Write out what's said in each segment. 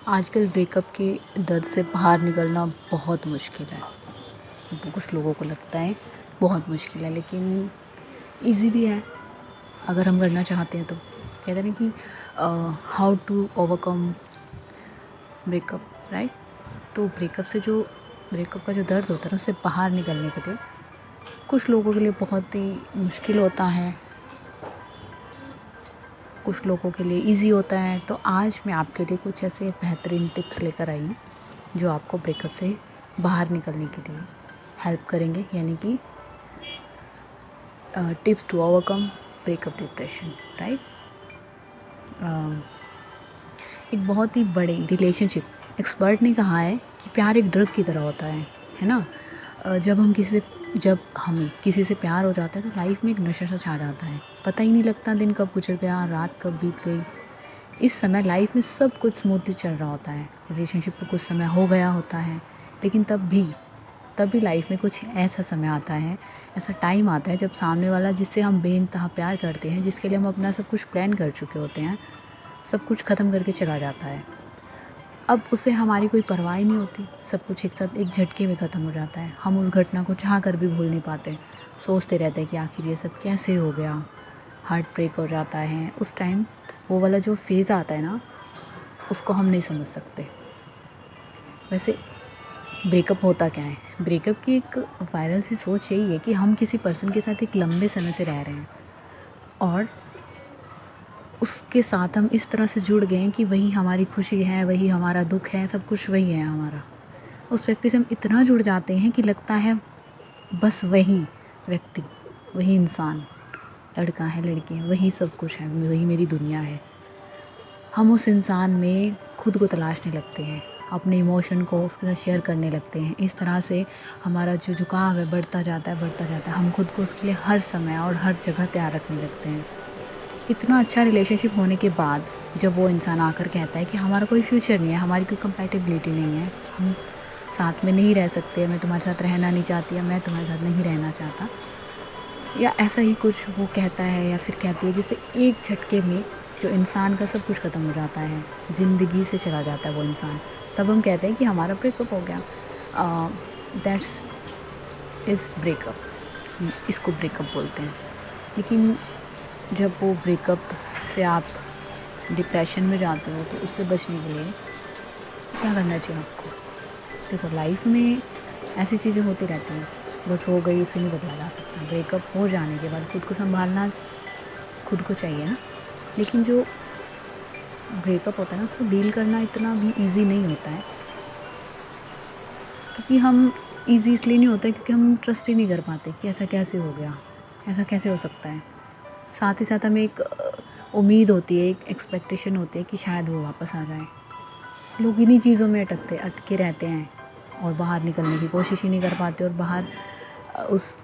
आजकल ब्रेकअप के दर्द से बाहर निकलना बहुत मुश्किल है। तो कुछ लोगों को लगता है बहुत मुश्किल है, लेकिन ईज़ी भी है अगर हम करना चाहते हैं तो। कहते हैं ना कि how to overcome breakup, right? तो ब्रेकअप का जो दर्द होता है ना, उससे बाहर निकलने के लिए कुछ लोगों के लिए बहुत ही मुश्किल होता है, कुछ लोगों के लिए इजी होता है। तो आज मैं आपके लिए कुछ ऐसे बेहतरीन टिप्स लेकर आई हूँ जो आपको ब्रेकअप से बाहर निकलने के लिए हेल्प करेंगे, यानी कि tips to overcome breakup depression, right? एक बहुत ही बड़े रिलेशनशिप एक्सपर्ट ने कहा है कि प्यार एक ड्रग की तरह होता है ना? जब हमें किसी से प्यार हो जाता है तो लाइफ में एक नशा सा छा जाता है। पता ही नहीं लगता दिन कब गुजर गया, रात कब बीत गई। इस समय लाइफ में सब कुछ स्मूथली चल रहा होता है, रिलेशनशिप को कुछ समय हो गया होता है, लेकिन तब भी लाइफ में कुछ ऐसा समय आता है, ऐसा टाइम आता है जब सामने वाला जिससे हम बेइंतहा प्यार करते हैं, जिसके लिए हम अपना सब कुछ प्लान कर चुके होते हैं, सब कुछ ख़त्म करके चला जाता है। अब उससे हमारी कोई परवाह ही नहीं होती, सब कुछ एक साथ एक झटके में ख़त्म हो जाता है। हम उस घटना को चाह कर भी भूल नहीं पाते, सोचते रहते हैं कि आखिर ये सब कैसे हो गया। हार्ट ब्रेक हो जाता है। उस टाइम वो वाला जो फेज़ आता है ना, उसको हम नहीं समझ सकते। वैसे ब्रेकअप होता क्या है? ब्रेकअप की एक वायरल सी सोच यही है कि हम किसी पर्सन के साथ एक लंबे समय से रह रहे हैं और उसके साथ हम इस तरह से जुड़ गए हैं कि वही हमारी खुशी है, वही हमारा दुख है, सब कुछ वही है हमारा। उस व्यक्ति से हम इतना जुड़ जाते हैं कि लगता है बस वही व्यक्ति, वही इंसान, लड़का है, लड़की है, वही सब कुछ है, वही मेरी दुनिया है। हम उस इंसान में खुद को तलाशने लगते हैं, अपने इमोशन को उसके साथ शेयर करने लगते हैं। इस तरह से हमारा जो झुकाव है बढ़ता जाता है। हम खुद को उसके लिए हर समय और हर जगह तैयार रखने लगते हैं। इतना अच्छा रिलेशनशिप होने के बाद जब वो इंसान आकर कहता है कि हमारा कोई फ्यूचर नहीं है, हमारी कोई कंपैटिबिलिटी नहीं है, हम साथ में नहीं रह सकते, मैं तुम्हारे साथ रहना नहीं चाहती या मैं तुम्हारे साथ नहीं रहना चाहता, या ऐसा ही कुछ वो कहता है या फिर कहती है, जिससे एक झटके में जो इंसान का सब कुछ ख़त्म हो जाता है, ज़िंदगी से चला जाता है वो इंसान। तब हम कहते हैं कि हमारा ब्रेकअप हो गया। दैट्स इज़ ब्रेकअप, इसको ब्रेकअप बोलते हैं। लेकिन जब वो ब्रेकअप से आप डिप्रेशन में जाते हो तो उससे बचने के लिए क्या करना चाहिए आपको? देखो, लाइफ में ऐसी चीज़ें होती रहती हैं, बस हो गई उसे नहीं बदला जा सकता। ब्रेकअप हो जाने के बाद खुद को संभालना खुद को चाहिए ना। लेकिन जो ब्रेकअप होता है ना, उसको डील करना इतना भी इजी नहीं होता है, क्योंकि हम इजी इसलिए नहीं होता है क्योंकि हम ट्रस्ट ही नहीं कर पाते कि ऐसा कैसे हो गया, ऐसा कैसे हो सकता है। साथ ही साथ हमें एक उम्मीद होती है, एक एक्सपेक्टेशन होती है कि शायद वो वापस आ जाए। लोग इन्हीं चीज़ों में अटके रहते हैं और बाहर निकलने की कोशिश ही नहीं कर पाते और उस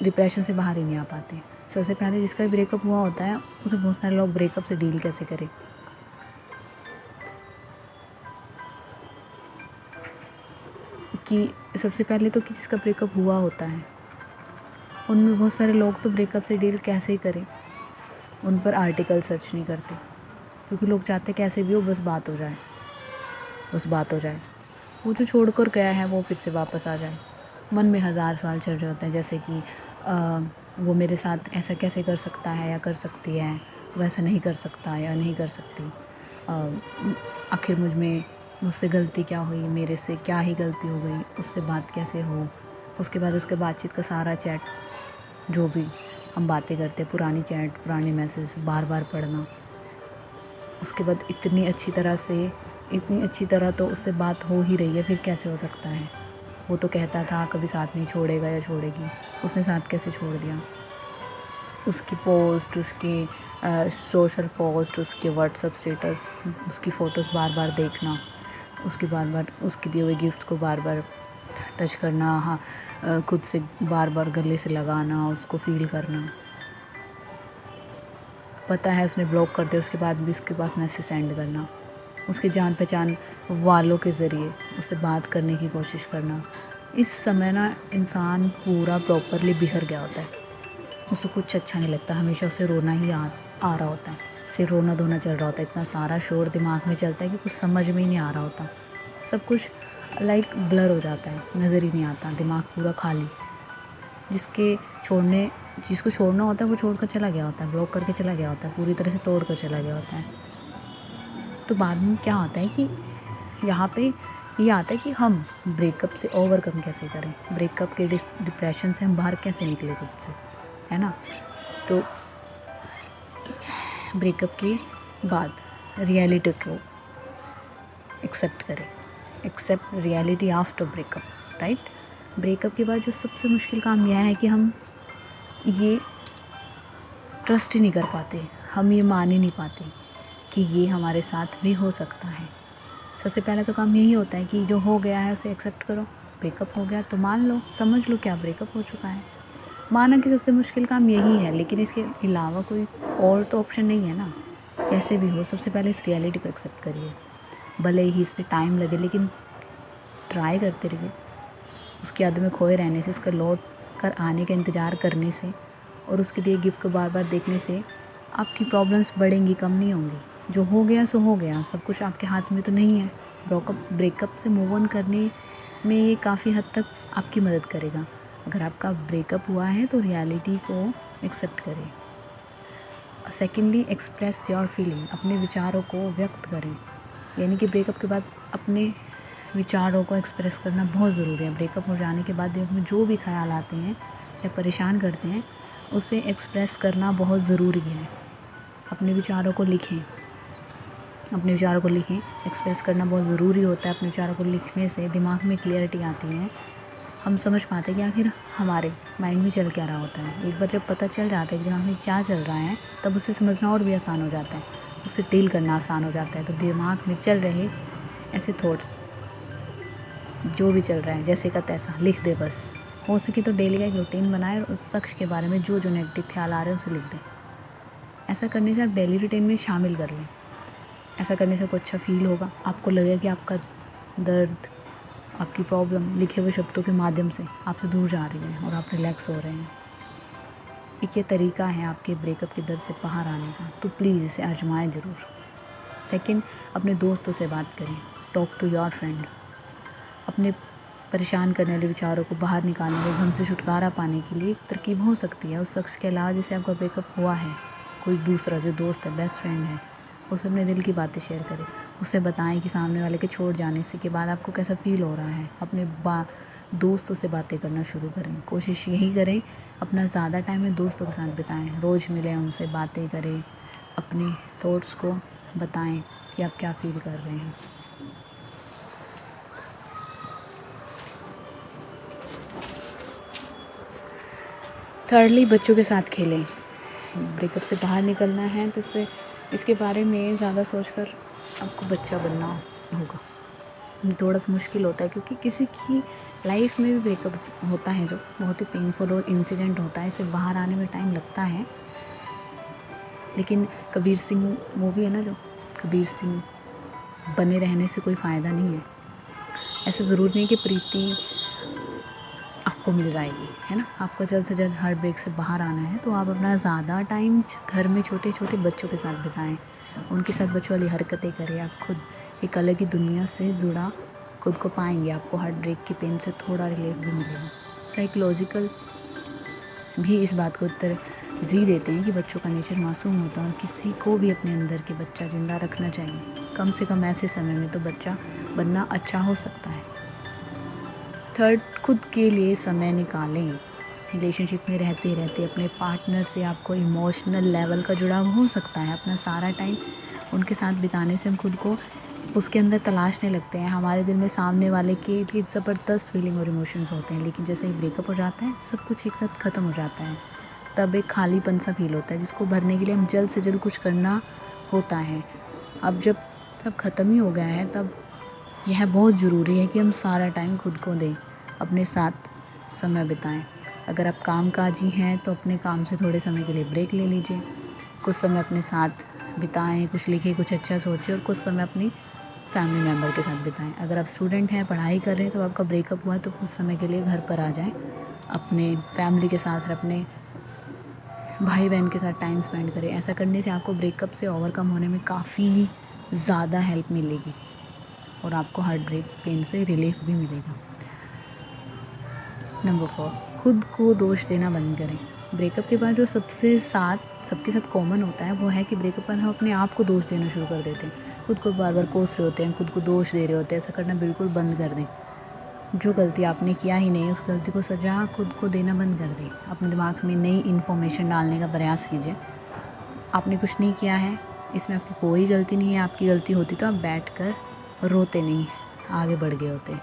डिप्रेशन से बाहर ही नहीं आ पाते। सबसे पहले जिसका ब्रेकअप हुआ होता है उसे बहुत सारे लोग ब्रेकअप से डील कैसे करें, कि सबसे पहले तो कि जिसका ब्रेकअप हुआ होता है उनमें बहुत सारे लोग तो ब्रेकअप से डील कैसे ही करें, उन पर आर्टिकल सर्च नहीं करते, क्योंकि लोग चाहते कैसे भी हो बस बात हो जाए, वो जो छोड़ कर गया है वो फिर से वापस आ जाए। मन में हज़ार सवाल चल रहे होते हैं, जैसे कि वो मेरे साथ ऐसा कैसे कर सकता है या कर सकती है, वैसा नहीं कर सकता या नहीं कर सकती, आखिर मुझसे गलती क्या हुई, मेरे से क्या ही गलती हो गई, उससे बात कैसे हो। उसके बाद उसके बातचीत का सारा चैट, जो भी हम बातें करते, पुरानी चैट, पुराने मैसेज बार बार पढ़ना। उसके बाद इतनी अच्छी तरह तो उससे बात हो ही रही है, फिर कैसे हो सकता है? वो तो कहता था कभी साथ नहीं छोड़ेगा या छोड़ेगी, उसने साथ कैसे छोड़ दिया? उसकी पोस्ट, उसकी सोशल पोस्ट, उसके व्हाट्सएप स्टेटस, उसकी फ़ोटोज़ बार बार देखना, उसके दिए हुए गिफ्ट्स को बार बार टच करना, हाँ, खुद से बार बार गले से लगाना, उसको फील करना। पता है उसने ब्लॉक कर दिया, उसके बाद भी उसके पास मैसेज सेंड करना, उसके जान पहचान वालों के ज़रिए उससे बात करने की कोशिश करना। इस समय ना इंसान पूरा प्रॉपरली बिखर गया होता है, उसे कुछ अच्छा नहीं लगता, हमेशा उसे रोना ही आ रहा होता है। सिर्फ रोना धोना चल रहा होता है, इतना सारा शोर दिमाग में चलता है कि कुछ समझ में ही नहीं आ रहा होता, सब कुछ लाइक ब्लर हो जाता है, नज़र ही नहीं आता, दिमाग पूरा खाली। जिसको छोड़ना होता है वो छोड़ कर चला गया होता है, ब्लॉक करके चला गया होता है, पूरी तरह से तोड़ कर चला गया होता है। तो बाद में क्या होता है कि यहाँ पे ये आता है कि हम ब्रेकअप से ओवरकम कैसे करें, ब्रेकअप के डिप्रेशन से हम बाहर कैसे निकले खुद से, है ना। तो ब्रेकअप के बाद रियलिटी को एक्सेप्ट करें, accept reality after breakup, right. Breakup के बाद जो सबसे मुश्किल काम यह है कि हम ये ट्रस्ट ही नहीं कर पाते, हम ये मान ही नहीं पाते कि ये हमारे साथ भी हो सकता है। सबसे पहले तो काम यही होता है कि जो हो गया है उसे एक्सेप्ट करो, ब्रेकअप हो गया तो मान लो, समझ लो क्या ब्रेकअप हो चुका है। माना कि सबसे मुश्किल काम यही है, लेकिन इसके अलावा कोई और तो ऑप्शन नहीं है ना। कैसे भी हो, सबसे पहले इस रियलिटी को एक्सेप्ट करिए, भले ही इस पर टाइम लगे, लेकिन ट्राई करते रहिए। उसकी यादों में खोए रहने से, उसका लौट कर आने का इंतज़ार करने से और उसके दिए गिफ्ट को बार बार देखने से आपकी प्रॉब्लम्स बढ़ेंगी, कम नहीं होंगी। जो हो गया सो हो गया, सब कुछ आपके हाथ में तो नहीं है। ब्रेकअप से मूव ऑन करने में ये काफ़ी हद तक आपकी मदद करेगा। अगर आपका ब्रेकअप हुआ है तो रियलिटी को एक्सेप्ट करें। सेकेंडली, एक्सप्रेस योर फीलिंग, अपने विचारों को व्यक्त करें। यानी कि ब्रेकअप के बाद अपने विचारों को एक्सप्रेस करना बहुत ज़रूरी है। ब्रेकअप हो जाने के बाद दिमाग में जो भी ख्याल आते हैं या परेशान करते हैं, उसे एक्सप्रेस करना बहुत ज़रूरी है। अपने विचारों को लिखें, अपने विचारों को लिखें, एक्सप्रेस करना बहुत ज़रूरी होता है। अपने विचारों को लिखने से दिमाग में क्लियरिटी आती है, हम समझ पाते हैं कि आखिर हमारे माइंड में चल क्या रहा होता है। एक बार जब पता चल जाता है कि दिमाग में क्या चल रहा है, तब उसे समझना और भी आसान हो जाता है, उसे डील करना आसान हो जाता है। तो दिमाग में चल रहे ऐसे थॉट्स, जो भी चल रहा है जैसे का तैसा लिख दे बस। हो सके तो डेली का एक रूटीन बनाए और उस शख्स के बारे में जो जो नेगेटिव ख्याल आ रहे हैं उसे लिख दें। ऐसा करने से आप डेली रूटीन में शामिल कर लें। ऐसा करने से आपको अच्छा फील होगा, आपको लगेगा कि आपका दर्द, आपकी प्रॉब्लम लिखे हुए शब्दों के माध्यम से आपसे दूर जा रही है और आप रिलैक्स हो रहे हैं। एक ये तरीका है आपके ब्रेकअप के दर्द से बाहर आने का, तो प्लीज़ इसे आजमाएं ज़रूर। सेकंड, अपने दोस्तों से बात करें, टॉक टू योर फ्रेंड। अपने परेशान करने वाले विचारों को बाहर निकालने के, गम से छुटकारा पाने के लिए एक तरकीब हो सकती है। उस शख्स के अलावा जिससे आपका ब्रेकअप हुआ है, कोई दूसरा जो दोस्त है, बेस्ट फ्रेंड है, उसे अपने दिल की बातें शेयर करें। उसे बताएं कि सामने वाले के छोड़ जाने से के बाद आपको कैसा फ़ील हो रहा है। अपने दोस्तों से बातें करना शुरू करें। कोशिश यही करें अपना ज़्यादा टाइम में दोस्तों के साथ बिताएं, रोज़ मिलें, उनसे बातें करें, अपने थॉट्स को बताएं कि आप क्या फ़ील कर रहे हैं। थर्डली, बच्चों के साथ खेलें। ब्रेकअप से बाहर निकलना है तो इसके बारे में ज़्यादा सोचकर आपको बच्चा बनना होगा। थोड़ा सा मुश्किल होता है क्योंकि किसी की लाइफ में भी ब्रेकअप होता है जो बहुत ही पेनफुल और इंसिडेंट होता है, इससे बाहर आने में टाइम लगता है। लेकिन कबीर सिंह मूवी है ना, जो कबीर सिंह, बने रहने से कोई फ़ायदा नहीं है। ऐसा ज़रूरी नहीं कि प्रीति आपको मिल जाएगी, है ना। आपको जल्द से जल्द हार्ट ब्रेक से बाहर आना है तो आप अपना ज़्यादा टाइम घर में छोटे छोटे बच्चों के साथ बिताएं, उनके साथ बच्चों वाली हरकतें करें। आप खुद एक अलग ही दुनिया से जुड़ा खुद को पाएंगे। आपको हार्ट ब्रेक की पेन से थोड़ा रिलीफ भी मिलेगा। साइकोलॉजिकल भी इस बात को तरजीह देते हैं कि बच्चों का नेचर मासूम होता है और किसी को भी अपने अंदर के बच्चा ज़िंदा रखना चाहिए। कम से कम ऐसे समय में तो बच्चा बनना अच्छा हो सकता है। थर्ड, खुद के लिए समय निकालें। रिलेशनशिप में रहते रहते अपने पार्टनर से आपको इमोशनल लेवल का जुड़ाव हो सकता है। अपना सारा टाइम उनके साथ बिताने से हम खुद को उसके अंदर तलाशने लगते हैं। हमारे दिल में सामने वाले के लिए ज़बरदस्त फीलिंग और इमोशंस होते हैं, लेकिन जैसे ही ब्रेकअप हो जाता है सब कुछ एक साथ ख़त्म हो जाता है। तब एक खालीपन सा फील होता है जिसको भरने के लिए हम जल्द से जल्द कुछ करना होता है। अब जब सब ख़त्म ही हो गया है तब यह बहुत ज़रूरी है कि हम सारा टाइम खुद को दें, अपने साथ समय बिताएं। अगर आप कामकाजी हैं तो अपने काम से थोड़े समय के लिए ब्रेक ले लीजिए, कुछ समय अपने साथ बिताएं, कुछ लिखें, कुछ अच्छा सोचें और कुछ समय अपनी फैमिली मेम्बर के साथ बिताएं। अगर आप स्टूडेंट हैं, पढ़ाई कर रहे हैं, तो आपका ब्रेकअप हुआ तो कुछ समय के लिए घर पर आ जाएं, अपने फैमिली के साथ, अपने भाई बहन के साथ टाइम स्पेंड करें। ऐसा करने से आपको ब्रेकअप से ओवरकम होने में काफ़ी ज़्यादा हेल्प मिलेगी और आपको हार्ट ब्रेक पेन से रिलीफ भी मिलेगा। नंबर 4, खुद को दोष देना बंद करें। ब्रेकअप के बाद जो सबके साथ कॉमन होता है वो है कि ब्रेकअप पर हम अपने आप को दोष देना शुरू कर देते हैं। खुद को बार बार कोस रहे होते हैं, खुद को दोष दे रहे होते हैं। ऐसा करना बिल्कुल बंद कर दें। जो गलती आपने किया ही नहीं, उस गलती को सजा खुद को देना बंद कर दें। अपने दिमाग में नई इन्फॉर्मेशन डालने का प्रयास कीजिए। आपने कुछ नहीं किया है, इसमें आपकी कोई गलती नहीं है। आपकी गलती होती तो आप बैठकर रोते नहीं, आगे बढ़ गए होते।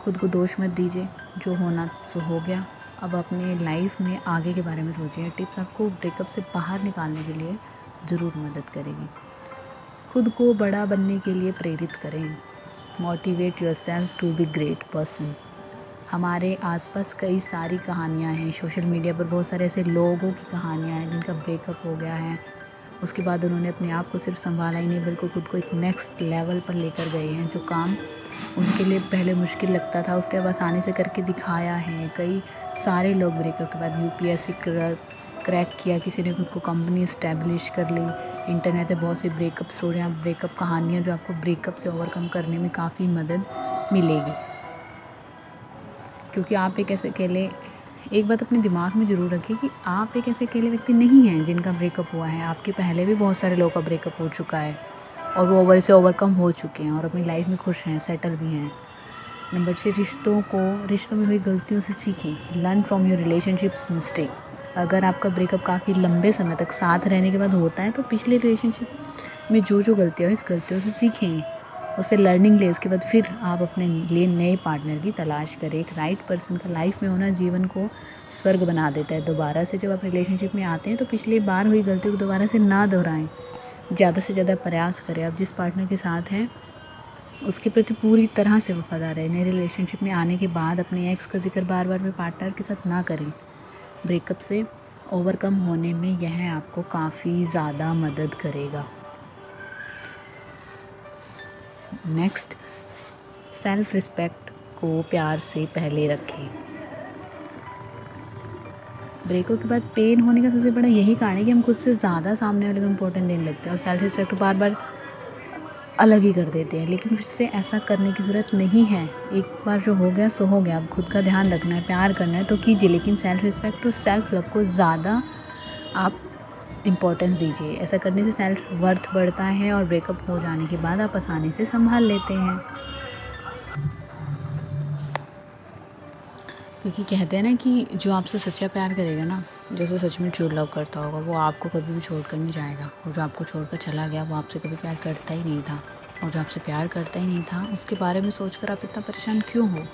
खुद को दोष मत दीजिए, जो होना सो हो गया। अब अपने लाइफ में आगे के बारे में सोचिए। टिप्स आपको ब्रेकअप से बाहर निकालने के लिए ज़रूर मदद करेगी। खुद को बड़ा बनने के लिए प्रेरित करें। Motivate yourself to be great person. हमारे आसपास कई सारी कहानियाँ हैं, सोशल मीडिया पर बहुत सारे ऐसे लोगों की कहानियाँ हैं जिनका ब्रेकअप हो गया है। उसके बाद उन्होंने अपने आप को सिर्फ संभाला ही नहीं बल्कि खुद को एक नेक्स्ट लेवल पर लेकर गए हैं। जो काम उनके लिए पहले मुश्किल लगता था उसके अब आसानी से करके दिखाया है। कई सारे लोग ब्रेकअप के बाद यूपीएससी क्रैक किया, किसी ने खुद को कंपनी इस्टेब्लिश कर ली। इंटरनेट पे बहुत सी ब्रेकअप स्टोरियाँ, ब्रेकअप कहानियाँ जो आपको ब्रेकअप से ओवरकम करने में काफ़ी मदद मिलेगी। क्योंकि आप एक बात अपने दिमाग में ज़रूर रखिए कि आप एक ऐसे अकेले व्यक्ति नहीं हैं जिनका ब्रेकअप हुआ है। आपके पहले भी बहुत सारे लोगों का ब्रेकअप हो चुका है और वो वैसे ओवरकम हो चुके हैं और अपनी लाइफ में खुश हैं, सेटल भी हैं। नंबर 6, रिश्तों में हुई गलतियों से सीखें। Learn from your relationships mistake. अगर आपका ब्रेकअप काफ़ी लंबे समय तक साथ रहने के बाद होता है तो पिछले रिलेशनशिप में जो गलतियाँ हुई, इस गलतियों से सीखें, उससे लर्निंग ले। उसके बाद फिर आप अपने लिए नए पार्टनर की तलाश करें। एक राइट पर्सन का लाइफ में होना जीवन को स्वर्ग बना देता है। दोबारा से जब आप रिलेशनशिप में आते हैं तो पिछली बार हुई गलतियों को दोबारा से ना दोहराएं। ज़्यादा से ज़्यादा प्रयास करें। आप जिस पार्टनर के साथ हैं उसके प्रति पूरी तरह से वफादार रहें। नए रिलेशनशिप में आने के बाद अपने एक्स का जिक्र बार बार में पार्टनर के साथ ना करें। ब्रेकअप से ओवरकम होने में यह आपको काफ़ी ज़्यादा मदद करेगा। नेक्स्ट, सेल्फ रिस्पेक्ट को प्यार से पहले रखें। ब्रेकअप के बाद पेन होने का सबसे बड़ा यही कारण है कि हम खुद से ज़्यादा सामने वाले को इम्पोर्टेंट देने लगते हैं और सेल्फ रिस्पेक्ट को बार बार अलग ही कर देते हैं। लेकिन उससे ऐसा करने की ज़रूरत नहीं है। एक बार जो हो गया सो हो गया। अब खुद का ध्यान रखना है, प्यार करना है तो कीजिए, लेकिन सेल्फ रिस्पेक्ट और सेल्फ लव को ज़्यादा आप इम्पोर्टेंस दीजिए। ऐसा करने से सेल्फ वर्थ बढ़ता है और ब्रेकअप हो जाने के बाद आप आसानी से संभाल लेते हैं। क्योंकि कहते हैं ना कि जो आपसे सच्चा प्यार करेगा ना, जो उसे सच में ट्रू लव करता होगा, वो आपको कभी भी छोड़कर नहीं जाएगा। और जो आपको छोड़कर चला गया वो आपसे कभी प्यार करता ही नहीं था। और जो आपसे प्यार करता ही नहीं था उसके बारे में सोचकर आप इतना परेशान क्यों हो।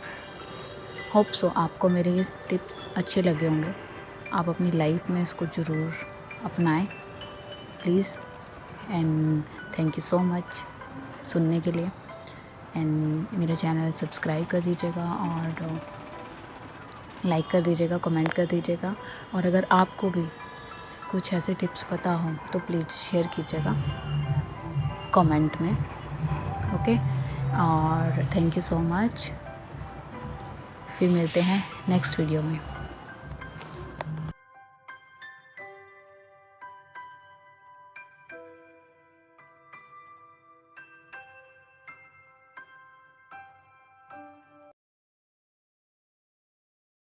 होप सो आपको मेरे ये टिप्स अच्छे लगे होंगे। आप अपनी लाइफ में इसको ज़रूर अपनाएं please. And thank you so much सुनने के लिए। एंड मेरा चैनल सब्सक्राइब कर दीजिएगा और लाइक कर दीजिएगा, कमेंट कर दीजिएगा। और अगर आपको भी कुछ ऐसे टिप्स पता हो तो प्लीज़ शेयर कीजिएगा कमेंट में। ओके, और थैंक यू सो मच। फिर मिलते हैं नेक्स्ट वीडियो में।